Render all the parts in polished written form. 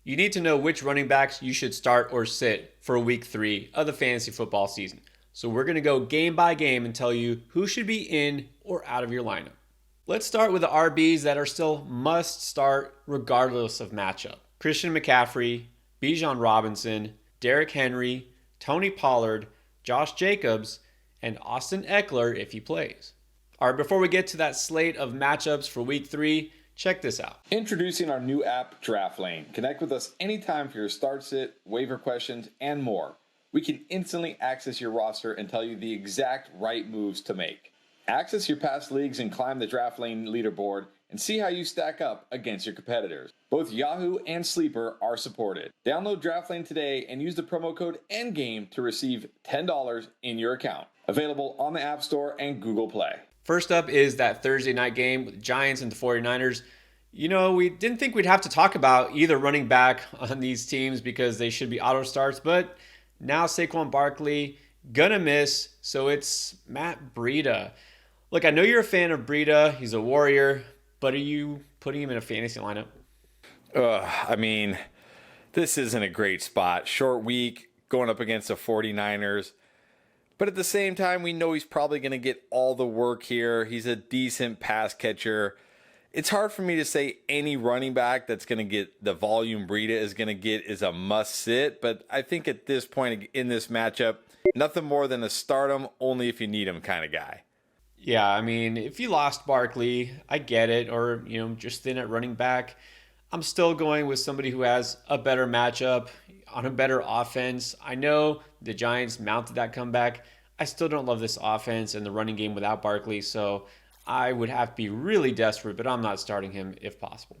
You need to know which running backs you should start or sit for week 3 of the fantasy football season. So we're going to go game by game and tell you who should be in or out of your lineup. Let's start with the RBs that are still must start regardless of matchup. Christian McCaffrey, Bijan Robinson, Derrick Henry, Tony Pollard, Josh Jacobs, and Austin Eckler if he plays. All right, before we get to that slate of matchups for week 3, check this out. Introducing our new app, Draft Lane. Connect with us anytime for your start sit, waiver questions, and more. We can instantly access your roster and tell you the exact right moves to make. Access your past leagues and climb the Draft Lane leaderboard and see how you stack up against your competitors. Both Yahoo and Sleeper are supported. Download Draft Lane today and use the promo code ENDGAME to receive $10 in your account. Available on the App Store and Google Play. First up is that Thursday night game with the Giants and the 49ers. You know, we didn't think we'd have to talk about either running back on these teams because they should be auto starts, but now Saquon Barkley gonna miss, so it's Matt Breida. Look, I know you're a fan of Breida. He's a warrior, but are you putting him in a fantasy lineup? This isn't a great spot. Short week, going up against the 49ers. But at the same time, we know he's probably going to get all the work here. He's a decent pass catcher. It's hard for me to say any running back that's going to get the volume Breida is going to get is a must sit. But I think at this point in this matchup, nothing more than a start him only if you need him kind of guy. Yeah, I mean, if you lost Barkley, I get it, or, just thin at running back. I'm still going with somebody who has a better matchup on a better offense. I know the Giants mounted that comeback. I still don't love this offense and the running game without Barkley, so I would have to be really desperate, but I'm not starting him if possible.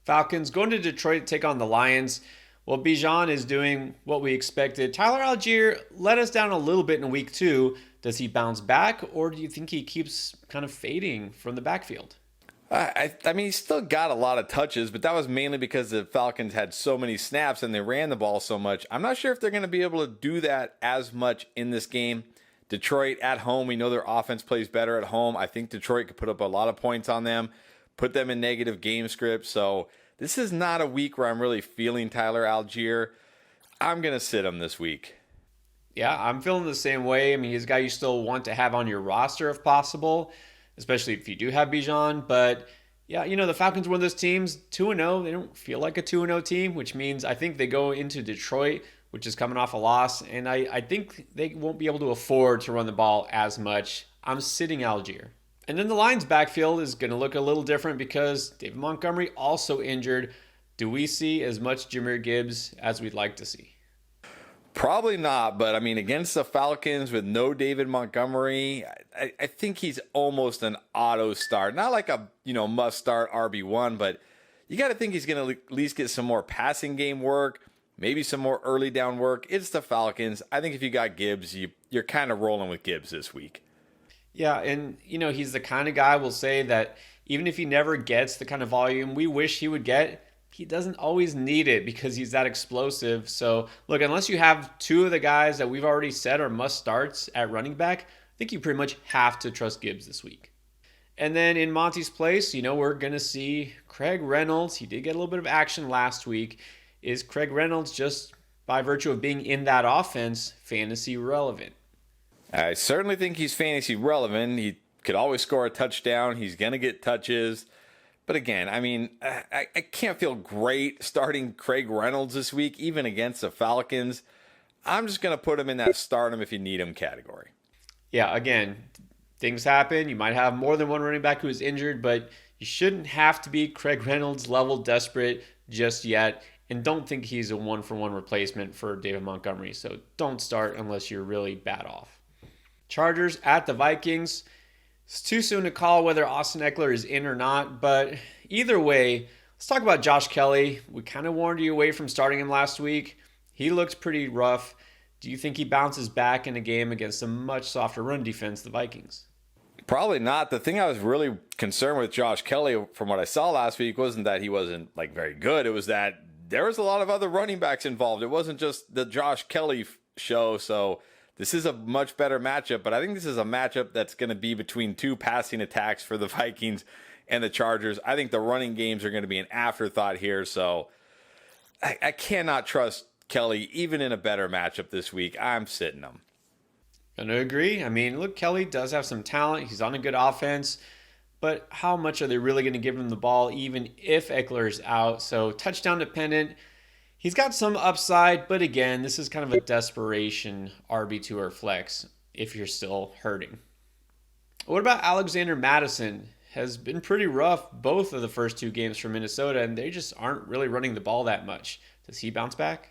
Falcons going to Detroit to take on the Lions. Well, Bijan is doing what we expected. Tyler Algier let us down a little bit in week 2. Does he bounce back, or do you think he keeps kind of fading from the backfield? I mean, he's still got a lot of touches, but that was mainly because the Falcons had so many snaps and they ran the ball so much. I'm not sure if they're going to be able to do that as much in this game. Detroit at home, we know their offense plays better at home. I think Detroit could put up a lot of points on them, put them in negative game scripts. So this is not a week where I'm really feeling Tyler Algier. I'm going to sit him this week. Yeah, I'm feeling the same way. I mean, he's a guy you still want to have on your roster if possible, especially if you do have Bijan. But yeah, the Falcons are one of those teams, 2-0. They don't feel like a 2-0 team, which means I think they go into Detroit, which is coming off a loss. And I think they won't be able to afford to run the ball as much. I'm sitting Algier. And then the Lions backfield is going to look a little different because David Montgomery also injured. Do we see as much Jahmyr Gibbs as we'd like to see? Probably not, but I mean, against the Falcons with no David Montgomery, I think he's almost an auto start. Not like a, must start RB1, but you got to think he's going to at least get some more passing game work, maybe some more early down work. It's the Falcons. I think if you got Gibbs, you're kind of rolling with Gibbs this week. Yeah, and, he's the kind of guy we'll say that even if he never gets the kind of volume we wish he would get, he doesn't always need it because he's that explosive. So, look, unless you have 2 of the guys that we've already said are must starts at running back, I think you pretty much have to trust Gibbs this week. And then in Monty's place, we're going to see Craig Reynolds. He did get a little bit of action last week. Is Craig Reynolds, just by virtue of being in that offense, fantasy relevant? I certainly think he's fantasy relevant. He could always score a touchdown. He's going to get touches. But again, I mean, I can't feel great starting Craig Reynolds this week, even against the Falcons. I'm just going to put him in that start him if you need him category. Yeah, again, things happen. You might have more than one running back who is injured, but you shouldn't have to be Craig Reynolds level desperate just yet. And don't think he's a one-for-one replacement for David Montgomery. So don't start unless you're really bad off. Chargers at the Vikings. It's too soon to call whether Austin Eckler is in or not, but either way, let's talk about Josh Kelly. We kind of warned you away from starting him last week. He looked pretty rough. Do you think he bounces back in a game against a much softer run defense, the Vikings? Probably not. The thing I was really concerned with Josh Kelly from what I saw last week wasn't that he wasn't very good. It was that there was a lot of other running backs involved. It wasn't just the Josh Kelly show, so this is a much better matchup, but I think this is a matchup that's going to be between 2 passing attacks for the Vikings and the Chargers. I think the running games are going to be an afterthought here, so I cannot trust Kelly even in a better matchup this week. I'm sitting him. Gonna agree. I mean, look, Kelly does have some talent. He's on a good offense, but how much are they really going to give him the ball, even if Eckler is out? So touchdown dependent. He's got some upside, but again, this is kind of a desperation RB2 or flex if you're still hurting. What about Alexander Mattison? Has been pretty rough both of the first two games for Minnesota, and they just aren't really running the ball that much. Does he bounce back?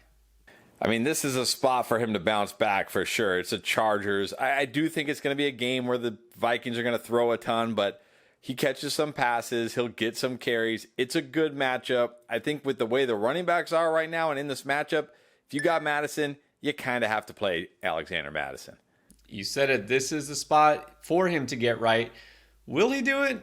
I mean, this is a spot for him to bounce back for sure. It's the Chargers. I do think it's going to be a game where the Vikings are going to throw a ton, but he catches some passes. He'll get some carries. It's a good matchup. I think with the way the running backs are right now and in this matchup, if you got Madison, you kind of have to play Alexander Mattison. You said it. This is the spot for him to get right. Will he do it?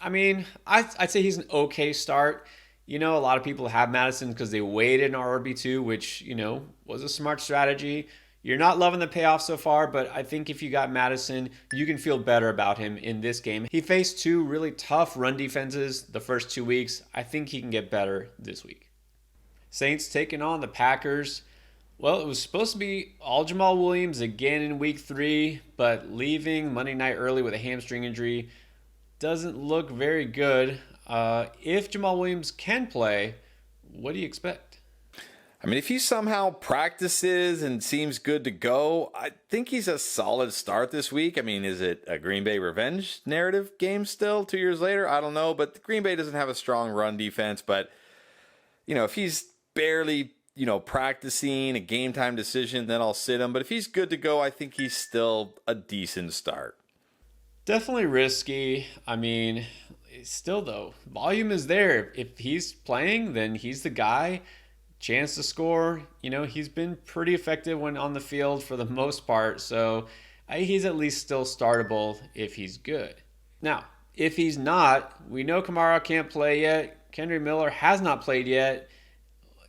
I mean, I'd say he's an okay start. You know, a lot of people have Madison because they waited in RB2, which, you know, was a smart strategy. You're not loving the payoff so far, but I think if you got Madison, you can feel better about him in this game. He faced two really tough run defenses the first 2 weeks. I think he can get better this week. Saints taking on the Packers. Well, it was supposed to be all Jamal Williams again in week 3, but leaving Monday night early with a hamstring injury doesn't look very good. If Jamal Williams can play, what do you expect? I mean, if he somehow practices and seems good to go, I think he's a solid start this week. I mean, is it a Green Bay revenge narrative game still 2 years later? I don't know, but Green Bay doesn't have a strong run defense. But, you know, if he's barely, practicing a game time decision, then I'll sit him. But if he's good to go, I think he's still a decent start. Definitely risky. I mean, still though, volume is there. If he's playing, then he's the guy. Chance to score. He's been pretty effective when on the field for the most part. So he's at least still startable if he's good. Now, if he's not, we know Kamara can't play yet. Kendry Miller has not played yet.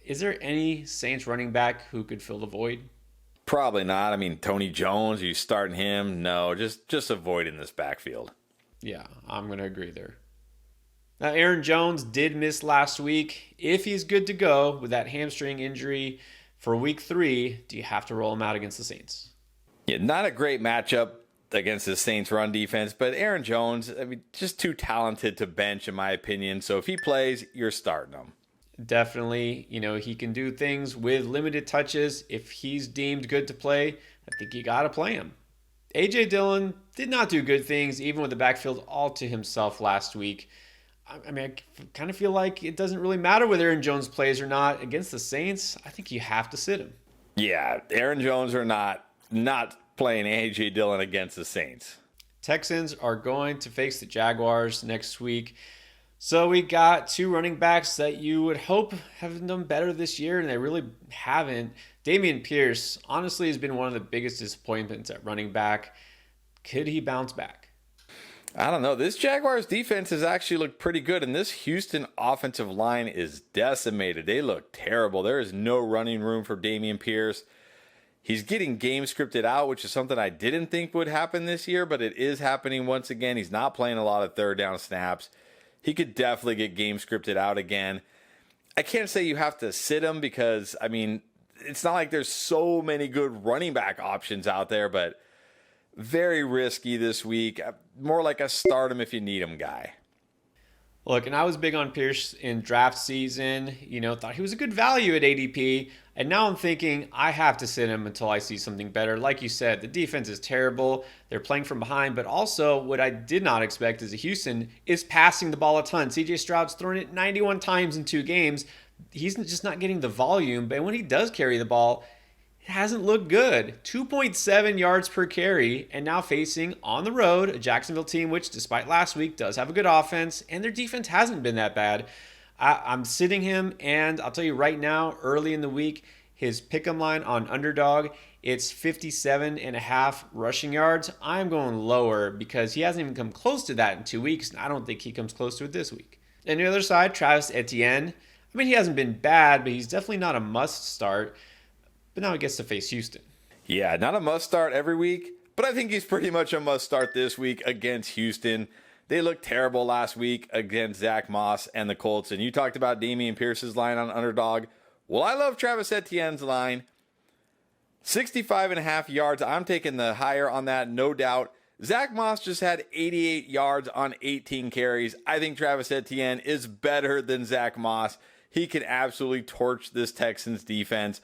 Is there any Saints running back who could fill the void? Probably not. I mean, Tony Jones, are you starting him? No, just avoiding this backfield. Yeah, I'm going to agree there. Now, Aaron Jones did miss last week. If he's good to go with that hamstring injury for week 3, do you have to roll him out against the Saints? Yeah, not a great matchup against the Saints run defense, but Aaron Jones, I mean, just too talented to bench in my opinion. So if he plays, you're starting him. Definitely, he can do things with limited touches. If he's deemed good to play, I think you got to play him. A.J. Dillon did not do good things, even with the backfield all to himself last week. I mean, I kind of feel like it doesn't really matter whether Aaron Jones plays or not. Against the Saints, I think you have to sit him. Yeah, Aaron Jones or not playing A.J. Dillon against the Saints. Texans are going to face the Jaguars next week. So we got two running backs that you would hope have done better this year, and they really haven't. Dameon Pierce, honestly, has been one of the biggest disappointments at running back. Could he bounce back? I don't know. This Jaguars defense has actually looked pretty good, and this Houston offensive line is decimated. They look terrible. There is no running room for Dameon Pierce. He's getting game scripted out, which is something I didn't think would happen this year, but it is happening once again. He's not playing a lot of third down snaps. He could definitely get game scripted out again. I can't say you have to sit him because, I mean, it's not like there's so many good running back options out there, but very risky this week. More like a start him if you need him guy. Look, and I was big on Pierce in draft season, thought he was a good value at ADP. And now I'm thinking I have to sit him until I see something better. Like you said, the defense is terrible. They're playing from behind. But also what I did not expect as a Houston is passing the ball a ton. CJ Stroud's thrown it 91 times in 2 games. He's just not getting the volume. But when he does carry the ball, it hasn't looked good. 2.7 yards per carry, and now facing on the road a Jacksonville team, which despite last week does have a good offense, and their defense hasn't been that bad. I'm sitting him, and I'll tell you right now, early in the week, his pick'em line on Underdog, it's 57.5 rushing yards. I'm going lower because he hasn't even come close to that in 2 weeks, and I don't think he comes close to it this week. And the other side, Travis Etienne. I mean, he hasn't been bad, but he's definitely not a must start. But now he gets to face Houston. Yeah, not a must start every week, but I think he's pretty much a must start this week against Houston. They looked terrible last week against Zach Moss and the Colts. And you talked about Dameon Pierce's line on Underdog. Well, I love Travis Etienne's line. 65.5 yards. I'm taking the higher on that, no doubt. Zach Moss just had 88 yards on 18 carries. I think Travis Etienne is better than Zach Moss. He can absolutely torch this Texans defense.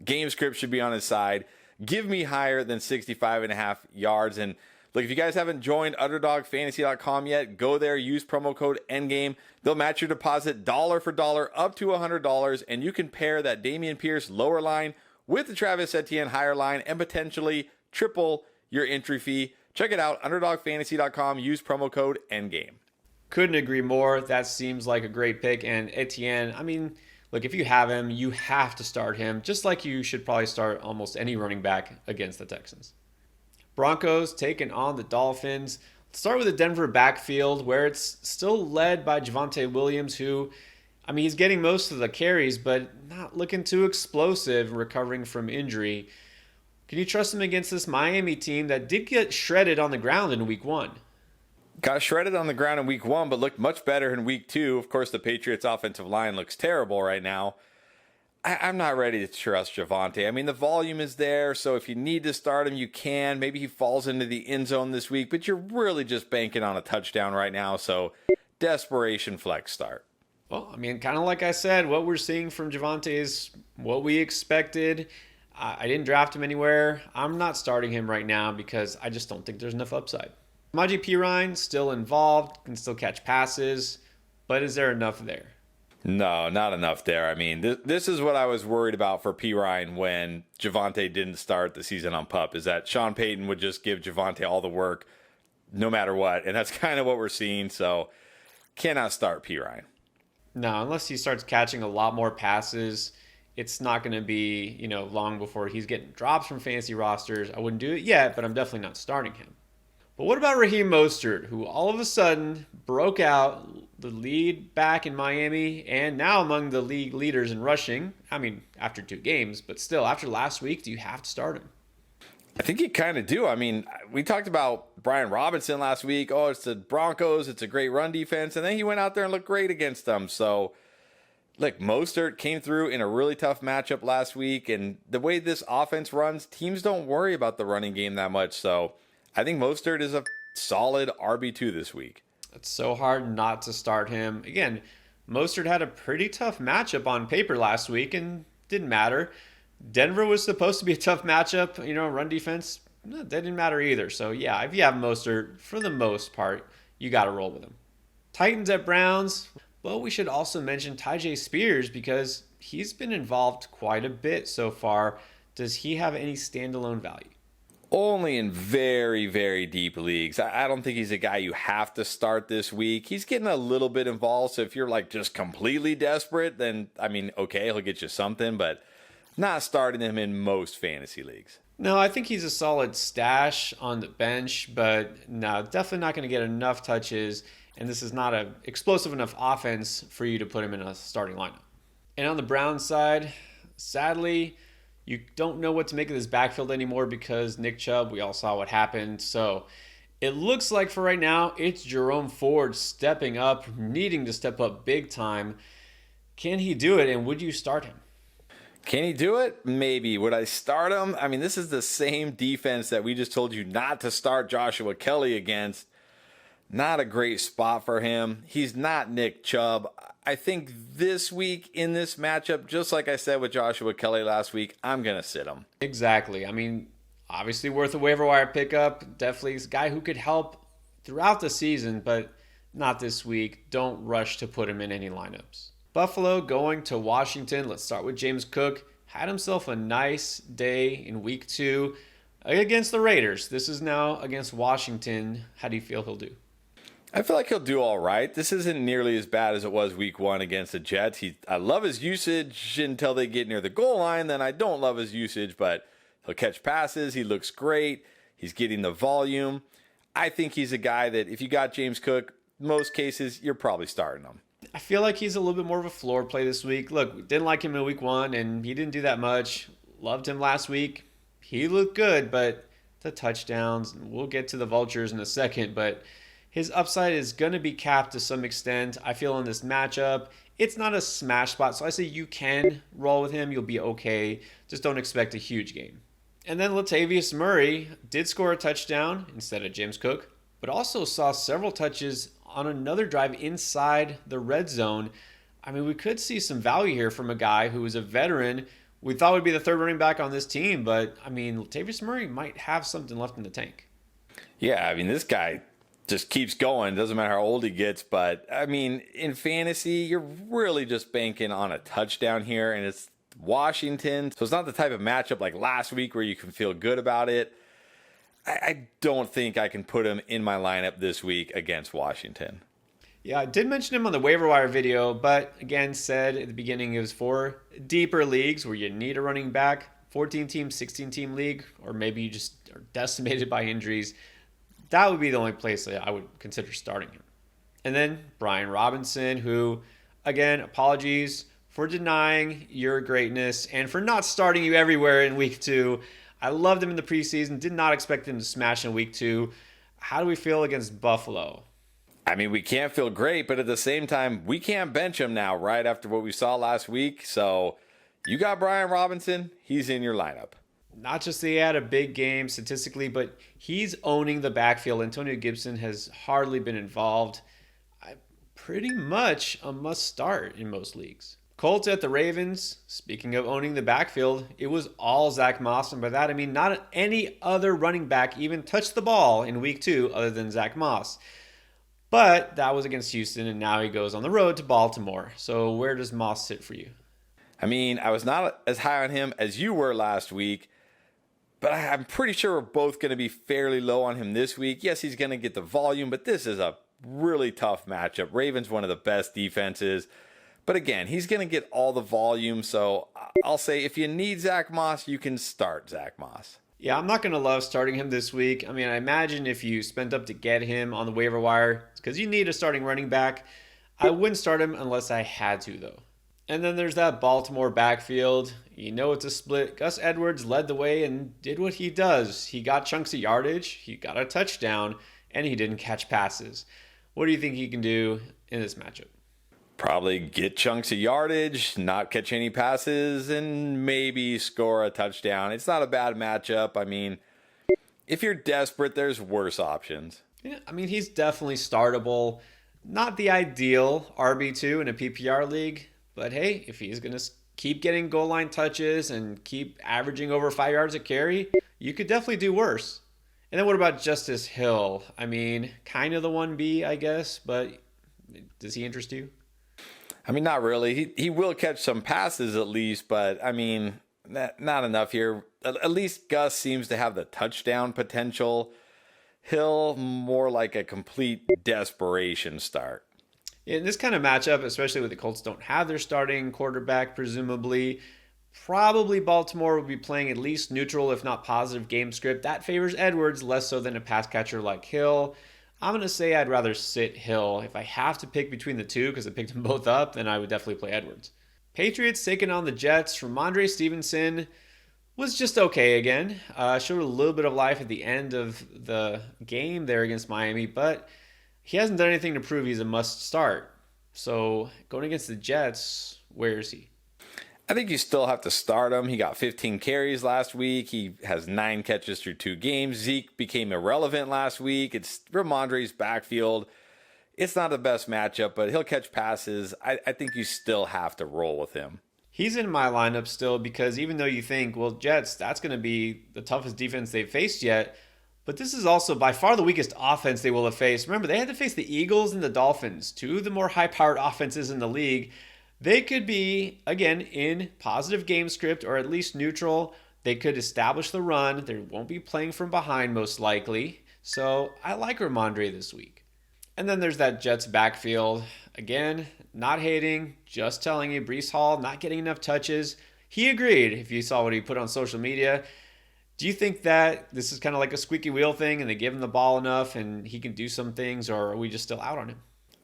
Game script should be on his side. Give me higher than 65.5 yards. And look, if you guys haven't joined UnderdogFantasy.com yet, go there, use promo code ENDGAME. They'll match your deposit dollar for dollar up to $100, and you can pair that Dameon Pierce lower line with the Travis Etienne higher line and potentially triple your entry fee. Check it out, UnderdogFantasy.com. Use promo code ENDGAME. Couldn't agree more. That seems like a great pick. And Etienne, I mean, look, if you have him, you have to start him, just like you should probably start almost any running back against the Texans. Broncos taking on the Dolphins. Let's start with the Denver backfield, where it's still led by Javonte Williams, who, I mean, he's getting most of the carries, but not looking too explosive, recovering from injury. Can you trust him against this Miami team that did get shredded on the ground in week 1? Got shredded on the ground in week 1, but looked much better in week 2. Of course, the Patriots offensive line looks terrible right now. I'm not ready to trust Javonte. I mean, the volume is there, so if you need to start him, you can. Maybe he falls into the end zone this week, but you're really just banking on a touchdown right now, so desperation flex start. Well, I mean, kind of like I said, what we're seeing from Javonte is what we expected. I didn't draft him anywhere. I'm not starting him right now because I just don't think there's enough upside. Samaje Perine still involved, can still catch passes, but is there enough there? No, not enough there. I mean, this is what I was worried about for Perine when Javonte didn't start the season on PUP, is that Sean Payton would just give Javonte all the work no matter what, and that's kind of what we're seeing, so cannot start Perine. No, unless he starts catching a lot more passes, it's not going to be, long before he's getting drops from fantasy rosters. I wouldn't do it yet, but I'm definitely not starting him. But what about Raheem Mostert, who all of a sudden broke out the lead back in Miami and now among the league leaders in rushing? I mean, after 2 games, but still, after last week, do you have to start him? I think you kind of do. I mean, we talked about Brian Robinson last week. Oh, it's the Broncos. It's a great run defense. And then he went out there and looked great against them. So, look, Mostert came through in a really tough matchup last week. And the way this offense runs, teams don't worry about the running game that much. So, I think Mostert is a solid RB2 this week. It's so hard not to start him. Again, Mostert had a pretty tough matchup on paper last week and didn't matter. Denver was supposed to be a tough matchup, run defense. That didn't matter either. So, yeah, if you have Mostert, for the most part, you got to roll with him. Titans at Browns. Well, we should also mention Tyjae Spears because he's been involved quite a bit so far. Does he have any standalone value? Only in very, very deep leagues. I don't think he's a guy you have to start this week. He's getting a little bit involved, so if you're like just completely desperate, then, I mean, okay, he'll get you something, but not starting him in most fantasy leagues. No, I think he's a solid stash on the bench, but no, definitely not going to get enough touches, and this is not an explosive enough offense for you to put him in a starting lineup. And on the Browns side, sadly, you don't know what to make of this backfield anymore because Nick Chubb, we all saw what happened. So it looks like for right now, it's Jerome Ford stepping up, needing to step up big time. Can he do it, and would you start him? Can he do it? Maybe. Would I start him? I mean, this is the same defense that we just told you not to start Joshua Kelly against. Not a great spot for him. He's not Nick Chubb. I think this week in this matchup, just like I said with Joshua Kelly last week, I'm going to sit him. Exactly. I mean, obviously worth a waiver wire pickup. Definitely a guy who could help throughout the season, but not this week. Don't rush to put him in any lineups. Buffalo going to Washington. Let's start with James Cook. Had himself a nice day in week 2 against the Raiders. This is now against Washington. How do you feel he'll do? I feel like he'll do all right. This isn't nearly as bad as it was week 1 against the Jets. I love his usage until they get near the goal line. Then I don't love his usage, but he'll catch passes. He looks great. He's getting the volume. I think he's a guy that if you got James Cook, most cases, you're probably starting him. I feel like he's a little bit more of a floor play this week. Look, didn't like him in week 1, and he didn't do that much. Loved him last week. He looked good, but the touchdowns, we'll get to the vultures in a second, but his upside is going to be capped to some extent. I feel in this matchup, it's not a smash spot. So I say you can roll with him. You'll be okay. Just don't expect a huge game. And then Latavius Murray did score a touchdown instead of James Cook, but also saw several touches on another drive inside the red zone. I mean, we could see some value here from a guy who is a veteran. We thought would be the third running back on this team, but I mean, Latavius Murray might have something left in the tank. Yeah, I mean, this guy just keeps going. Doesn't matter how old he gets. But, I mean, in fantasy, you're really just banking on a touchdown here, and it's Washington. So it's not the type of matchup like last week where you can feel good about it. I don't think I can put him in my lineup this week against Washington. Yeah, I did mention him on the waiver wire video, but again, said at the beginning it was for deeper leagues where you need a running back, 14-team, 16-team league, or maybe you just are decimated by injuries. That would be the only place that I would consider starting him. And then Brian Robinson, who, again, apologies for denying your greatness and for not starting you everywhere in week 2. I loved him in the preseason, did not expect him to smash in week 2. How do we feel against Buffalo? I mean, we can't feel great, but at the same time, we can't bench him now right after what we saw last week. So you got Brian Robinson, he's in your lineup. Not just that he had a big game statistically, but he's owning the backfield. Antonio Gibson has hardly been involved. Pretty much a must start in most leagues. Colts at the Ravens. Speaking of owning the backfield, it was all Zach Moss. And by that, I mean not any other running back even touched the ball in week 2 other than Zach Moss. But that was against Houston, and now he goes on the road to Baltimore. So where does Moss sit for you? I mean, I was not as high on him as you were last week, but I'm pretty sure we're both going to be fairly low on him this week. Yes, he's going to get the volume, but this is a really tough matchup. Ravens, one of the best defenses. But again, he's going to get all the volume. So I'll say if you need Zach Moss, you can start Zach Moss. Yeah, I'm not going to love starting him this week. I mean, I imagine if you spent up to get him on the waiver wire, it's because you need a starting running back. I wouldn't start him unless I had to, though. And then there's that Baltimore backfield. You know it's a split. Gus Edwards led the way and did what he does. He got chunks of yardage, he got a touchdown, and he didn't catch passes. What do you think he can do in this matchup? Probably get chunks of yardage, not catch any passes, and maybe score a touchdown. It's not a bad matchup. I mean, if you're desperate, there's worse options. Yeah, I mean, he's definitely startable. Not the ideal RB2 in a PPR league, but hey, if he's going to keep getting goal line touches and keep averaging over 5 yards a carry, you could definitely do worse. And then what about Justice Hill? I mean, kind of the 1B, I guess, but does he interest you? I mean, not really. He will catch some passes at least, but I mean, not enough here. At least Gus seems to have the touchdown potential. Hill, more like a complete desperation start. In this kind of matchup, especially with the Colts don't have their starting quarterback, presumably, probably Baltimore will be playing at least neutral, if not positive game script. That favors Edwards less so than a pass catcher like Hill. I'm going to say I'd rather sit Hill. If I have to pick between the two, because I picked them both up, then I would definitely play Edwards. Patriots taking on the Jets. Ramondre Stevenson was just okay again. Showed a little bit of life at the end of the game there against Miami, but he hasn't done anything to prove he's a must start. So going against the Jets, where is he? I think you still have to start him. He got 15 carries last week. He has 9 catches through 2 games. Zeke became irrelevant last week. It's Ramondre's backfield. It's not the best matchup, but he'll catch passes. I think you still have to roll with him. He's in my lineup still because even though you think, well, Jets, that's going to be the toughest defense they've faced yet, but this is also by far the weakest offense they will have faced. Remember, they had to face the Eagles and the Dolphins, 2 of the more high-powered offenses in the league. They could be, again, in positive game script or at least neutral. They could establish the run. They won't be playing from behind most likely. So I like Ramondre this week. And then there's that Jets backfield. Again, not hating, just telling you, Breece Hall not getting enough touches. He agreed if you saw what he put on social media. Do you think that this is kind of like a squeaky wheel thing and they give him the ball enough and he can do some things, or are we just still out on him?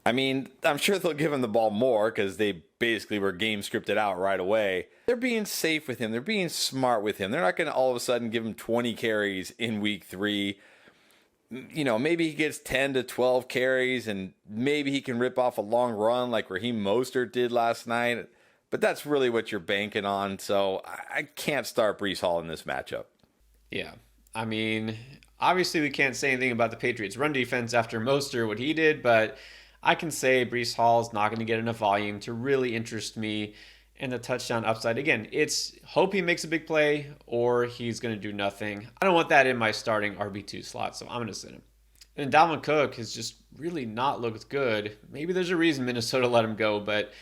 I mean, I'm sure they'll give him the ball more because they basically were game scripted out right away. They're being safe with him. They're being smart with him. They're not going to all of a sudden give him 20 carries in week 3. maybe he gets 10 to 12 carries and maybe he can rip off a long run like Raheem Mostert did last night. But that's really what you're banking on. So I can't start Breece Hall in this matchup. Yeah. I mean, obviously we can't say anything about the Patriots run defense after Mostert, what he did, but I can say Breece Hall is not going to get enough volume to really interest me. And the touchdown upside, again, it's hope he makes a big play or he's going to do nothing. I don't want that in my starting RB2 slot, so I'm going to sit him. And Dalvin Cook has just really not looked good. Maybe there's a reason Minnesota let him go, but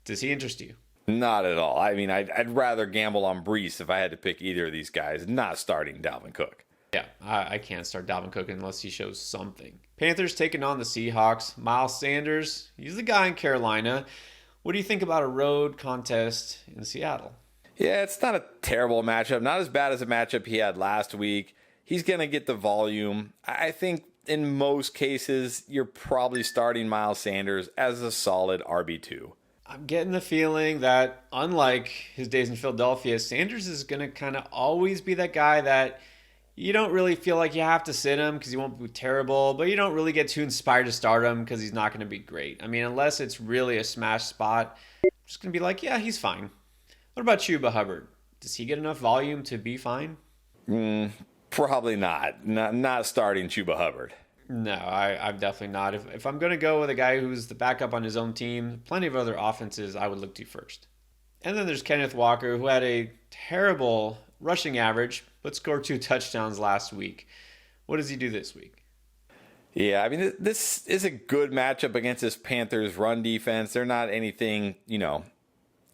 does he interest you? Not at all. I mean, I'd rather gamble on Breece if I had to pick either of these guys, not starting Dalvin Cook. Yeah, I can't start Dalvin Cook unless he shows something. Panthers taking on the Seahawks. Miles Sanders, he's the guy in Carolina. What do you think about a road contest in Seattle? Yeah, it's not a terrible matchup. Not as bad as a matchup he had last week. He's going to get the volume. I think in most cases, you're probably starting Miles Sanders as a solid RB2. I'm getting the feeling that, unlike his days in Philadelphia, Sanders is going to kind of always be that guy that you don't really feel like you have to sit him because he won't be terrible, but you don't really get too inspired to start him because he's not going to be great. I mean, unless it's really a smash spot, I'm just going to be like, yeah, he's fine. What about Chuba Hubbard? Does he get enough volume to be fine? Probably not. Not starting Chuba Hubbard. No, I'm definitely not. If I'm going to go with a guy who's the backup on his own team, plenty of other offenses I would look to first. And then there's Kenneth Walker, who had a terrible rushing average, but scored 2 touchdowns last week. What does he do this week? Yeah, I mean, this is a good matchup against this Panthers run defense. They're not anything,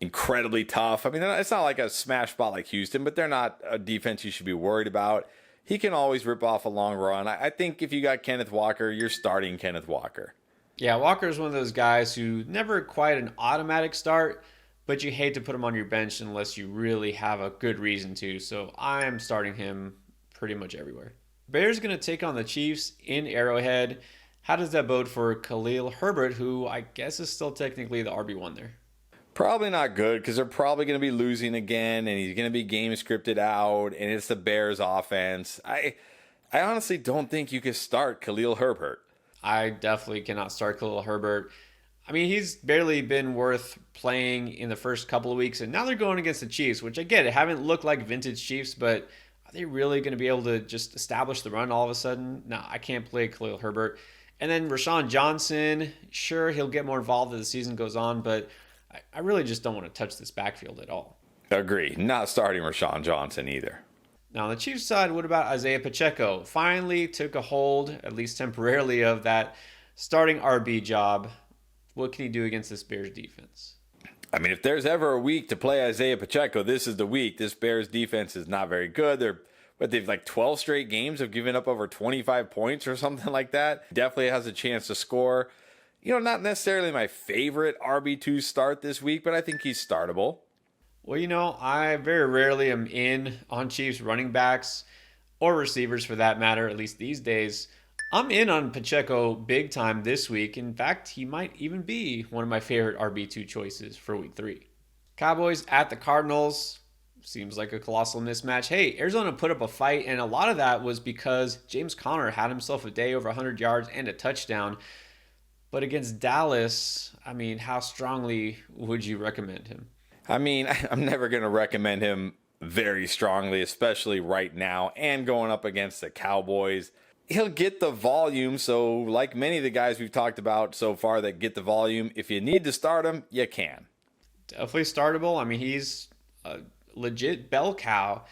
incredibly tough. I mean, it's not like a smash spot like Houston, but they're not a defense you should be worried about. He can always rip off a long run. I think if you got Kenneth Walker, you're starting Kenneth Walker. Yeah, Walker's one of those guys who never quite an automatic start, but you hate to put him on your bench unless you really have a good reason to. So I'm starting him pretty much everywhere. Bears going to take on the Chiefs in Arrowhead. How does that bode for Khalil Herbert, who I guess is still technically the RB1 there? Probably not good because they're probably going to be losing again, and he's going to be game scripted out, and it's the Bears offense. I honestly don't think you can start Khalil Herbert. I definitely cannot start Khalil Herbert. I mean, he's barely been worth playing in the first couple of weeks, and now they're going against the Chiefs, which I get it, haven't looked like vintage Chiefs, but are they really going to be able to just establish the run all of a sudden? No, I can't play Khalil Herbert. And then Rashawn Johnson, sure, he'll get more involved as the season goes on, but I really just don't want to touch this backfield at all. Agree. Not starting Rashawn Johnson either. Now, on the Chiefs side, what about Isaiah Pacheco? Finally took a hold, at least temporarily, of that starting RB job. What can he do against this Bears defense? I mean, if there's ever a week to play Isaiah Pacheco, this is the week. This Bears defense is not very good. They've like 12 straight games of giving up over 25 points or something like that. Definitely has a chance to score. Not necessarily my favorite RB2 start this week, but I think he's startable. Well, I very rarely am in on Chiefs running backs or receivers for that matter, at least these days. I'm in on Pacheco big time this week. In fact, he might even be one of my favorite RB2 choices for week 3. Cowboys at the Cardinals. Seems like a colossal mismatch. Hey, Arizona put up a fight, and a lot of that was because James Conner had himself a day over 100 yards and a touchdown. But against Dallas, I mean, how strongly would you recommend him? I mean, I'm never going to recommend him very strongly, especially right now and going up against the Cowboys. He'll get the volume, so like many of the guys we've talked about so far that get the volume, if you need to start him, you can. Definitely startable. I mean, he's a legit bell cow.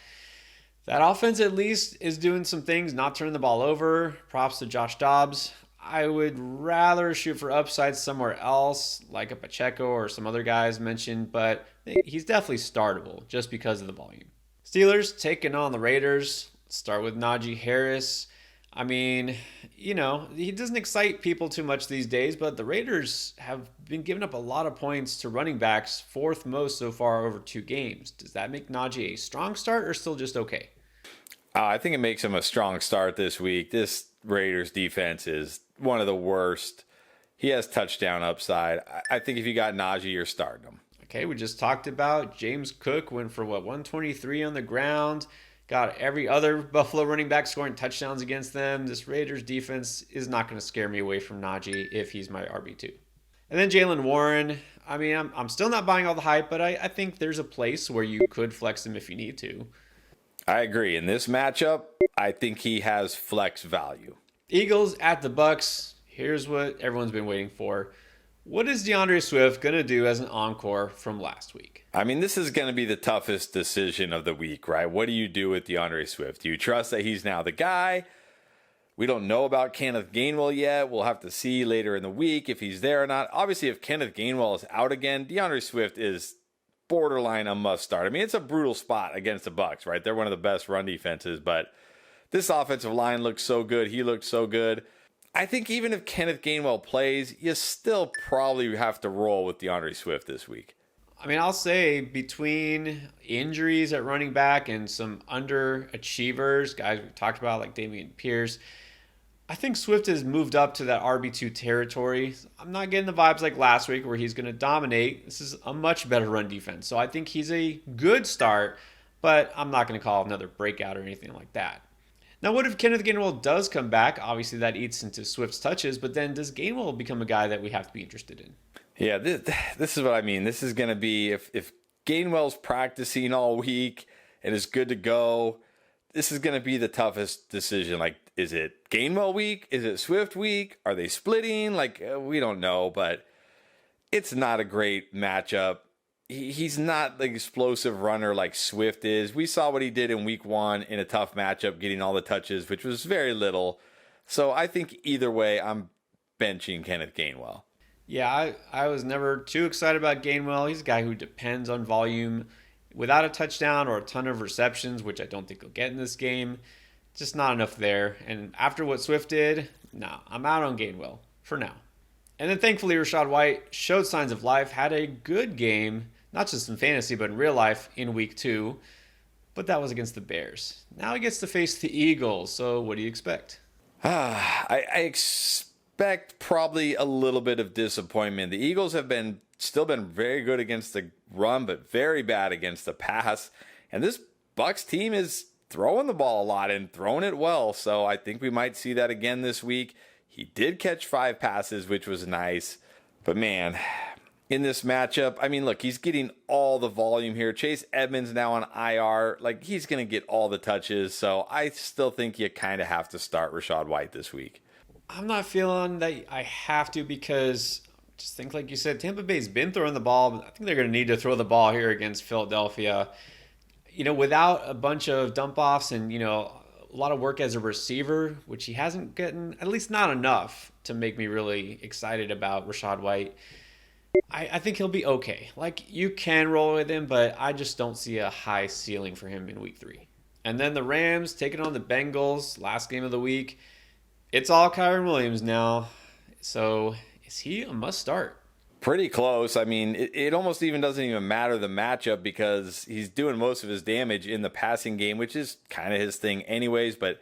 That offense at least is doing some things, not turning the ball over. Props to Josh Dobbs. I would rather shoot for upside somewhere else, like a Pacheco or some other guys mentioned, but he's definitely startable just because of the volume. Steelers taking on the Raiders. Let's start with Najee Harris. I mean, he doesn't excite people too much these days, but the Raiders have been giving up a lot of points to running backs, 4th most so far over 2 games. Does that make Najee a strong start or still just okay? I think it makes him a strong start this week. This Raiders defense is one of the worst. He has touchdown upside. I think if you got Najee, you're starting him. Okay, we just talked about James Cook went for 123 on the ground. got every other Buffalo running back scoring touchdowns against them. This Raiders defense is not going to scare me away from Najee if he's my RB2. And then Jalen Warren. I mean, I'm still not buying all the hype, but I think there's a place where you could flex him if you need to. I agree. In this matchup, I think he has flex value. Eagles at the Bucks. Here's what everyone's been waiting for. What is DeAndre Swift going to do as an encore from last week? I mean, this is going to be the toughest decision of the week, right? What do you do with DeAndre Swift? Do you trust that he's now the guy? We don't know about Kenneth Gainwell yet. We'll have to see later in the week if he's there or not. Obviously, if Kenneth Gainwell is out again, DeAndre Swift is borderline a must start. I mean, it's a brutal spot against the Bucs, right? They're one of the best run defenses, but this offensive line looks so good. He looks so good. I think even if Kenneth Gainwell plays, you still probably have to roll with DeAndre Swift this week. I mean, I'll say between injuries at running back and some underachievers, guys we talked about like Damian Pierce, I think Swift has moved up to that RB2 territory. I'm not getting the vibes like last week where he's going to dominate. This is a much better run defense. So I think he's a good start, but I'm not going to call another breakout or anything like that. Now, what if Kenneth Gainwell does come back? Obviously, that eats into Swift's touches, but then does Gainwell become a guy that we have to be interested in? Yeah, this is what I mean. This is going to be, if Gainwell's practicing all week and is good to go, this is going to be the toughest decision. Like, is it Gainwell week? Is it Swift week? Are they splitting? Like, we don't know, but it's not a great matchup. He's not the explosive runner like Swift is. We saw what he did in week 1 in a tough matchup, getting all the touches, which was very little. So I think either way, I'm benching Kenneth Gainwell. Yeah, I was never too excited about Gainwell. He's a guy who depends on volume. Without a touchdown or a ton of receptions, which I don't think he'll get in this game, just not enough there. And after what Swift did, no, I'm out on Gainwell for now. And then thankfully, Rachaad White showed signs of life, had a good game, not just in fantasy, but in real life in week 2. But that was against the Bears. Now he gets to face the Eagles. So what do you expect? I expect probably a little bit of disappointment. The Eagles have still been very good against the run, but very bad against the pass. And this Bucs team is throwing the ball a lot and throwing it well. So I think we might see that again this week. He did catch 5 passes, which was nice. But man, in this matchup, I mean, look, he's getting all the volume here. Chase Edmonds now on IR. Like, he's going to get all the touches. So I still think you kind of have to start Rachaad White this week. I'm not feeling that I have to because just think like you said, Tampa Bay's been throwing the ball. But I think they're going to need to throw the ball here against Philadelphia. Without a bunch of dump offs and, a lot of work as a receiver, which he hasn't gotten, at least not enough to make me really excited about Rachaad White. I think he'll be okay. Like, you can roll with him, but I just don't see a high ceiling for him in week 3. And then the Rams taking on the Bengals, last game of the week. It's all Kyren Williams now. So is he a must start? Pretty close. I mean, it almost even doesn't even matter the matchup because he's doing most of his damage in the passing game, which is kind of his thing anyways. But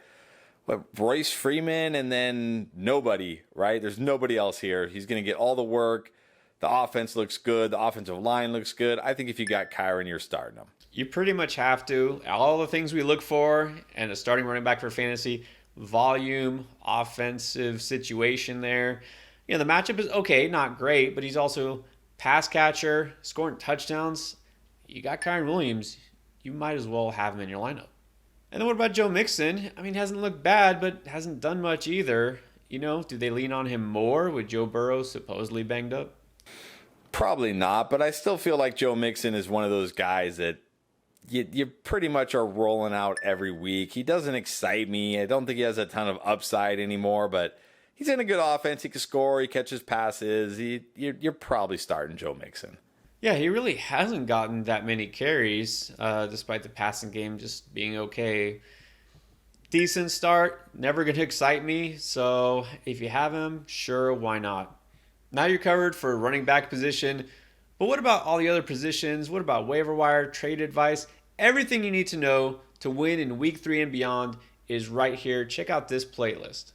Royce Freeman and then nobody, right? There's nobody else here. He's going to get all the work. The offense looks good. The offensive line looks good. I think if you got Kyren, you're starting him. You pretty much have to. All the things we look for and a starting running back for fantasy, volume, offensive situation there. The matchup is okay, not great, but he's also pass catcher, scoring touchdowns. You got Kyren Williams, you might as well have him in your lineup. And then what about Joe Mixon? I mean, hasn't looked bad, but hasn't done much either. Do they lean on him more with Joe Burrow supposedly banged up? Probably not, but I still feel like Joe Mixon is one of those guys that you pretty much are rolling out every week. He doesn't excite me. I don't think he has a ton of upside anymore, but he's in a good offense. He can score. He catches passes. You're probably starting Joe Mixon. Yeah, he really hasn't gotten that many carries, despite the passing game just being okay. Decent start. Never going to excite me. So if you have him, sure, why not? Now you're covered for running back position. But what about all the other positions? What about waiver wire, trade advice? Everything you need to know to win in week 3 and beyond is right here. Check out this playlist.